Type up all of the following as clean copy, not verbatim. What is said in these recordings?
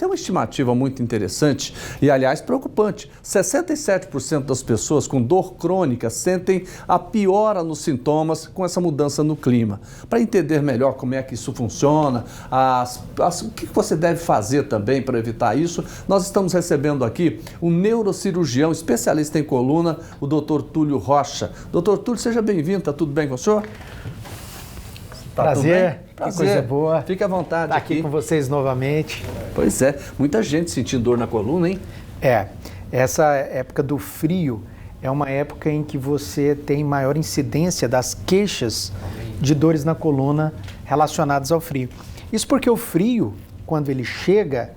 tem uma estimativa muito interessante e, aliás, preocupante. 67% das pessoas com dor crônica sentem a piora nos sintomas com essa mudança no clima. Para entender melhor como é que isso funciona, o que você deve fazer também para evitar isso, nós estamos recebendo aqui um neurocirurgião especialista em coluna, o Dr. Túlio Rocha. Dr. Túlio, seja bem-vindo, está tudo bem com o senhor? Prazer, que coisa boa. Fique à vontade estar aqui com vocês novamente. Pois é, muita gente sentindo dor na coluna, hein? Essa época do frio é uma época em que você tem maior incidência das queixas de dores na coluna relacionadas ao frio. Isso porque o frio, quando ele chega,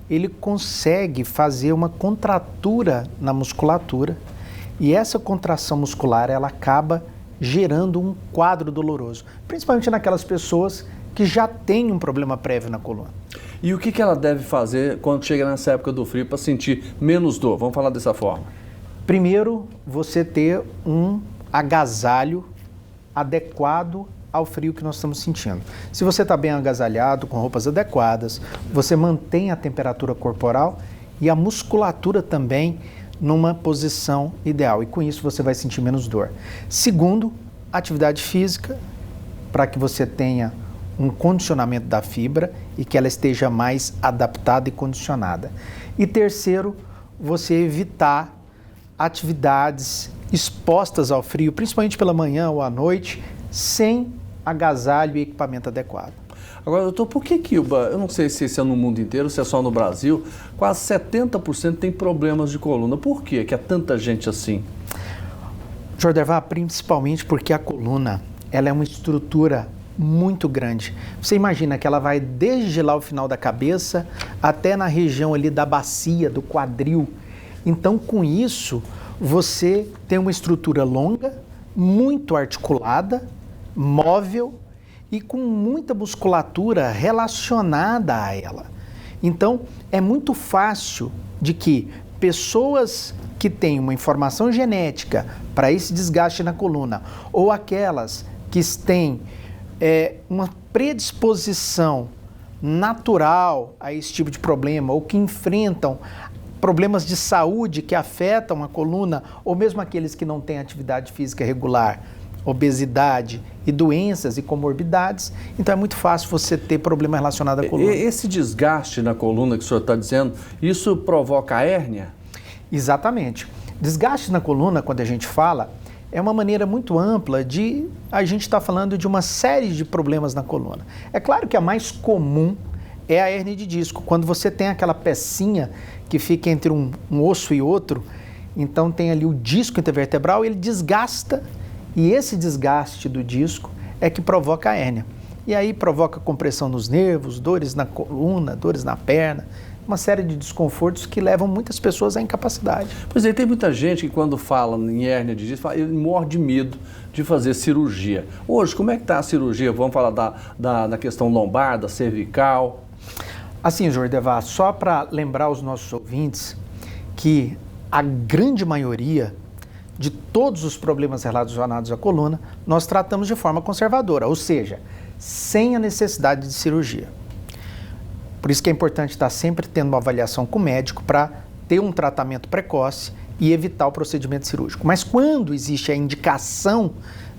ele consegue fazer uma contratura na musculatura e essa contração muscular, ela acaba gerando um quadro doloroso, principalmente naquelas pessoas que já têm um problema prévio na coluna. E o que ela deve fazer quando chega nessa época do frio para sentir menos dor? Vamos falar dessa forma. Primeiro, você ter um agasalho adequado ao frio que nós estamos sentindo. Se você está bem agasalhado, com roupas adequadas, você mantém a temperatura corporal e a musculatura também numa posição ideal, e com isso você vai sentir menos dor. Segundo, atividade física, para que você tenha um condicionamento da fibra e que ela esteja mais adaptada e condicionada. E terceiro, você evitar atividades expostas ao frio, principalmente pela manhã ou à noite, sem agasalho e equipamento adequado. Agora, doutor, por que eu não sei se isso é no mundo inteiro, se é só no Brasil, quase 70% tem problemas de coluna. Por quê que há tanta gente assim? Jordervan, principalmente porque a coluna, ela é uma estrutura muito grande. Você imagina que ela vai desde lá o final da cabeça até na região ali da bacia, do quadril. Então, com isso, você tem uma estrutura longa, muito articulada, móvel, e com muita musculatura relacionada a ela. Então, é muito fácil de que pessoas que têm uma informação genética para esse desgaste na coluna, ou aquelas que têm uma predisposição natural a esse tipo de problema, ou que enfrentam problemas de saúde que afetam a coluna, ou mesmo aqueles que não têm atividade física regular, obesidade e doenças e comorbidades, então é muito fácil você ter problema relacionado à coluna. Esse desgaste na coluna que o senhor está dizendo, isso provoca hérnia? Exatamente. Desgaste na coluna, quando a gente fala, é uma maneira muito ampla de a gente estar falando de uma série de problemas na coluna. É claro que a mais comum é a hérnia de disco, quando você tem aquela pecinha que fica entre um osso e outro, então tem ali o disco intervertebral, ele desgasta. E esse desgaste do disco é que provoca a hérnia. E aí provoca compressão nos nervos, dores na coluna, dores na perna, uma série de desconfortos que levam muitas pessoas à incapacidade. Pois é, tem muita gente que quando fala em hérnia de disco, ele morre de medo de fazer cirurgia. Hoje, como é que está a cirurgia? Vamos falar da questão lombar, da cervical. Assim, Jordervan, só para lembrar os nossos ouvintes que a grande maioria de todos os problemas relacionados à coluna, nós tratamos de forma conservadora, ou seja, sem a necessidade de cirurgia. Por isso que é importante estar sempre tendo uma avaliação com o médico para ter um tratamento precoce e evitar o procedimento cirúrgico. Mas quando existe a indicação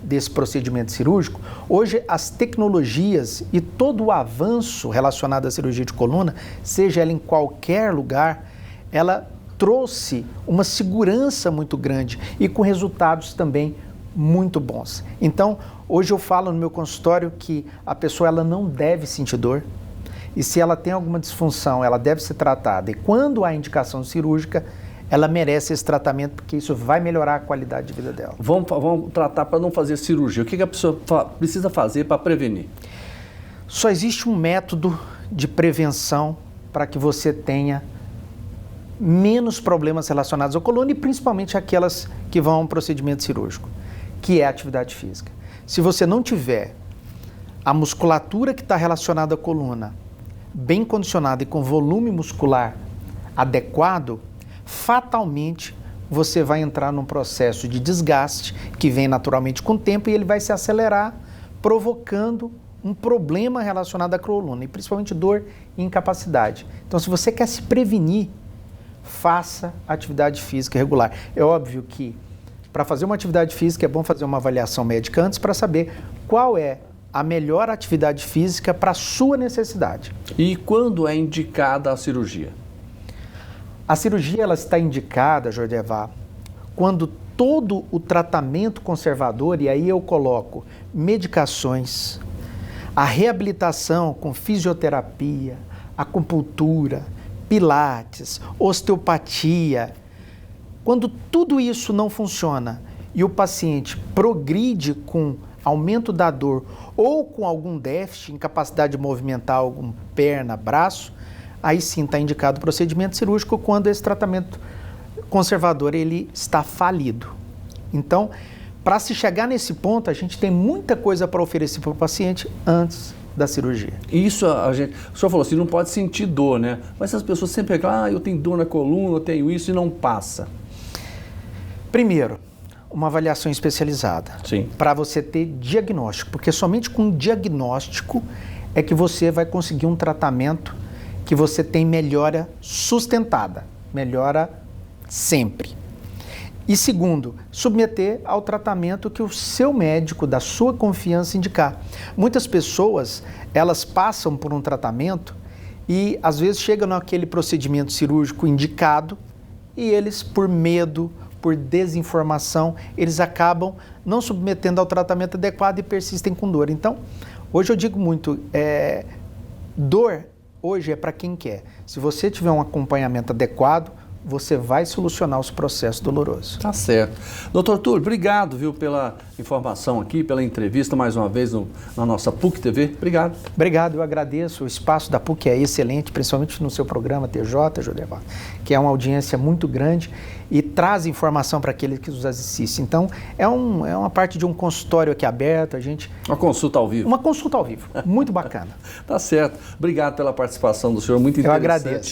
desse procedimento cirúrgico, hoje as tecnologias e todo o avanço relacionado à cirurgia de coluna, seja ela em qualquer lugar, ela trouxe uma segurança muito grande e com resultados também muito bons. Então, hoje eu falo no meu consultório que a pessoa ela não deve sentir dor e se ela tem alguma disfunção, ela deve ser tratada. E quando há indicação cirúrgica, ela merece esse tratamento porque isso vai melhorar a qualidade de vida dela. Vamos tratar para não fazer cirurgia. O que a pessoa precisa fazer para prevenir? Só existe um método de prevenção para que você tenha menos problemas relacionados à coluna e principalmente aquelas que vão a um procedimento cirúrgico, que é a atividade física. Se você não tiver a musculatura que está relacionada à coluna bem condicionada e com volume muscular adequado, fatalmente você vai entrar num processo de desgaste que vem naturalmente com o tempo e ele vai se acelerar, provocando um problema relacionado à coluna, e principalmente dor e incapacidade. Então, se você quer se prevenir, faça atividade física regular. É óbvio que para fazer uma atividade física é bom fazer uma avaliação médica antes para saber qual é a melhor atividade física para a sua necessidade. E quando é indicada a cirurgia? A cirurgia ela está indicada, Jordevar, quando todo o tratamento conservador, e aí eu coloco medicações, a reabilitação com fisioterapia, acupuntura, pilates, osteopatia, quando tudo isso não funciona e o paciente progride com aumento da dor ou com algum déficit, incapacidade de movimentar alguma perna, braço, aí sim está indicado o procedimento cirúrgico quando esse tratamento conservador ele está falido. Então, para se chegar nesse ponto, a gente tem muita coisa para oferecer para o paciente antes da cirurgia. Isso o senhor falou assim, não pode sentir dor, né? Mas as pessoas sempre reclamam, eu tenho dor na coluna, eu tenho isso e não passa. Primeiro, uma avaliação especializada. Sim. Para você ter diagnóstico, porque somente com diagnóstico é que você vai conseguir um tratamento que você tem melhora sustentada, melhora sempre. E segundo, submeter ao tratamento que o seu médico da sua confiança indicar. Muitas pessoas, elas passam por um tratamento e às vezes chegam naquele procedimento cirúrgico indicado e eles, por medo, por desinformação, eles acabam não submetendo ao tratamento adequado e persistem com dor. Então, hoje eu digo muito, dor hoje é para quem quer. Se você tiver um acompanhamento adequado, você vai solucionar os processos dolorosos. Tá certo. Doutor Túlio, obrigado, viu, pela informação aqui, pela entrevista mais uma vez na nossa PUC TV. Obrigado. Obrigado, eu agradeço. O espaço da PUC é excelente, principalmente no seu programa TJ, Jordevar, que é uma audiência muito grande e traz informação para aqueles que nos assistem. Então, é uma parte de um consultório aqui aberto, a gente... Uma consulta ao vivo. Uma consulta ao vivo, muito bacana. Tá certo. Obrigado pela participação do senhor, muito interessante. Eu agradeço.